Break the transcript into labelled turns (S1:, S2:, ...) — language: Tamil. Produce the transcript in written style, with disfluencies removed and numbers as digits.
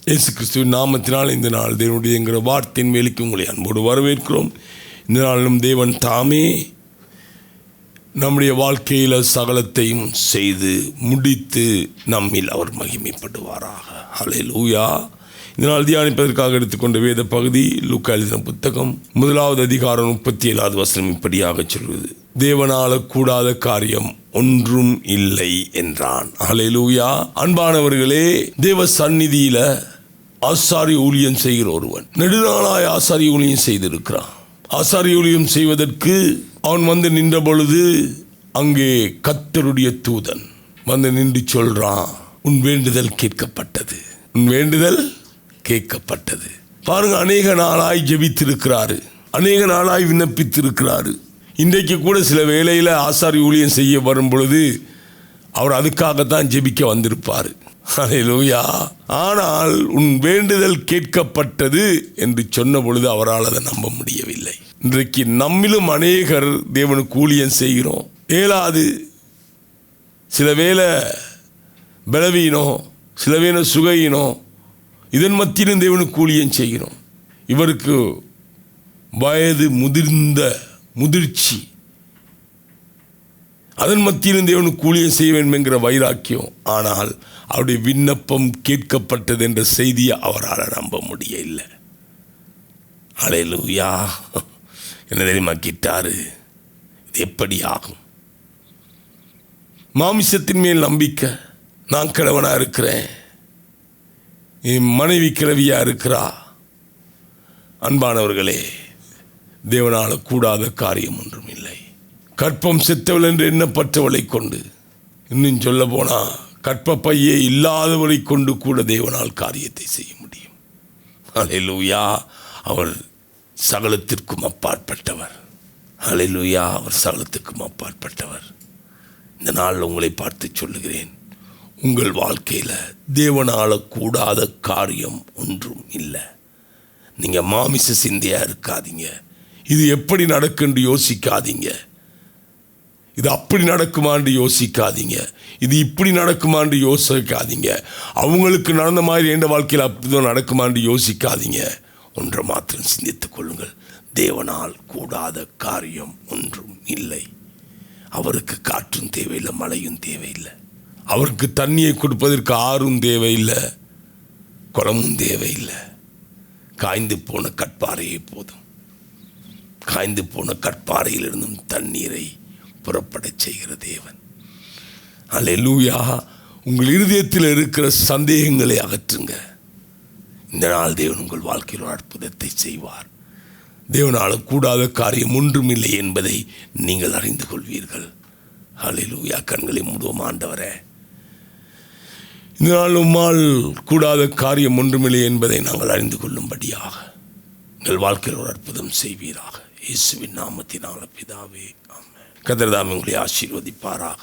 S1: இயேசு கிறிஸ்துவின் நாமத்தினால் இந்த நாள் தேவனுடைய என்கிற வார்த்தையின் வேலைக்கு உங்களை அன்போடு வரவேற்கிறோம். இந்த நாளிலும் தேவன் தாமே நம்முடைய வாழ்க்கையில் சகலத்தையும் செய்து முடித்து நம்மில் அவர் மகிமைப்படுவாராக. ஹல்லேலூயா. இந்த நாள் தியானிப்பதற்காக எடுத்துக்கொண்ட வேத பகுதி லூக்கா எழுதின புத்தகம் 1வது அதிகாரம் 37வது வசனம் இப்படியாக சொல்வது, தேவனால கூடாத காரியம் ஒன்றும் இல்லை என்றான். ஹல்லேலூயா. அன்பானவர்களே, தேவ சந்நிதியில ஆசாரிய ஊழியம் செய்கிற ஒருவன் நெடுநாளாய் ஆசாரிய ஊழியம் செய்திருக்கிறான். ஆசாரிய ஊழியம் செய்வதற்கு அவன் வந்து நின்ற பொழுது அங்கே கர்த்தருடைய தூதன் வந்து நின்று சொல்றான், உன் வேண்டுதல் கேட்கப்பட்டது, உன் வேண்டுதல் கேட்கப்பட்டது. பாருங்க, அநேக நாளாய் ஜெபித்திருக்கிறாரு, அநேக நாளாய் விண்ணப்பித்திருக்கிறாரு. இன்றைக்கு கூட சில வேளையில் ஆசாரிய ஊழியம் செய்ய வரும் பொழுது அவர் அதுக்காகத்தான் ஜெபிக்க வந்திருப்பார். ஹல்லேலூயா. ஆனால் உன் வேண்டுதல் கேட்கப்பட்டது என்று சொன்ன பொழுது அவரால் அதை நம்ப முடியவில்லை. இன்றைக்கு நம்மிலும் அநேகர் தேவனுக்கு ஊழியம் செய்கிறோம், ஏலாது, சில வேளை பலவீனம், சில வேளை சுகையினம், இதன் மத்தியிலும் தேவனுக்கு ஊழியம் செய்கிறோம். இவருக்கு வயது முதிர்ச்சி, அதன் மத்தியிலும் தேவனுக்கு ஊழியம் செய்ய வேண்டும் என்கிற வைராக்கியம். ஆனால் அவருடைய விண்ணப்பம் கேட்கப்பட்டது என்ற செய்தியை அவரால் நம்ப முடியவில்லை. ஹல்லேலூயா. என்ன தெரியுமா கேட்டாரு, இது எப்படி ஆகும்? மாமிசத்தின் மேல் நம்பிக்கை, நான் கிழவனா இருக்கிறேன், என் மனைவி கிழவியா இருக்கிறா. அன்பானவர்களே, தேவனால கூடாத காரியம் ஒன்றும் இல்லை. கற்பம் செத்தவள் என்று எண்ணப்பட்டவளை கொண்டு, இன்னும் சொல்ல போனா கற்பப்பையே இல்லாதவளை கொண்டு கூட தேவனால் காரியத்தை செய்ய முடியும். ஹல்லேலூயா. அவர் சகலத்திற்கும் அப்பாற்பட்டவர். ஹல்லேலூயா. அவர் சகலத்திற்கும் அப்பாற்பட்டவர். இந்த நாளில் உங்களை பார்த்து சொல்லுகிறேன், உங்கள் வாழ்க்கையில் தேவனால கூடாத காரியம் ஒன்றும் இல்லை. நீங்கள் மாமிச சிந்தையாக இருக்காதீங்க. இது எப்படி நடக்குன்னு யோசிக்காதீங்க, இது அப்படி நடக்குமான்னு யோசிக்காதீங்க, இது இப்படி நடக்குமான்னு யோசிக்காதீங்க, அவங்களுக்கு நடந்த மாதிரி எந்த வாழ்க்கையில் அப்படிதான் நடக்குமான்னு யோசிக்காதீங்க. ஒன்றை மாத்திரம் சிந்தித்துக் கொள்ளுங்கள், தேவனால் கூடாத காரியம் ஒன்றும் இல்லை. அவருக்கு காற்றும் தேவையில்லை, மழையும் தேவையில்லை, அவருக்கு தண்ணியை கொடுப்பதற்கு ஆறும் தேவையில்லை, குளமும் தேவையில்லை. காய்ந்து போன கற்பாறையே போதும். காய்ந்து போன கற்பாறையிலிருந்தும் தண்ணீரை புறப்பட செய்கிற தேவன். ஹல்லேலூயா. உங்கள் இருதயத்தில் இருக்கிற சந்தேகங்களை அகற்றுங்க. இந்த நாள் தேவன் உங்கள் வாழ்க்கையில் ஒரு அற்புதத்தை செய்வார். தேவனால் கூடாத காரியம் ஒன்றும் இல்லை என்பதை நீங்கள் அறிந்து கொள்வீர்கள். ஹல்லேலூயா. கண்களை மூடுவோம். ஆண்டவரே, இந்த நாள் உம்மால் கூடாத காரியம் ஒன்றுமில்லை என்பதை நாங்கள் அறிந்து கொள்ளும்படியாக எங்கள் வாழ்க்கையில் ஒரு அற்புதம் செய்வீராக. இயேசுவின் நாமத்தினால பிதாவே, ஆமென். கர்த்தர் தாமே உங்களை ஆசீர்வதிப்பாராக.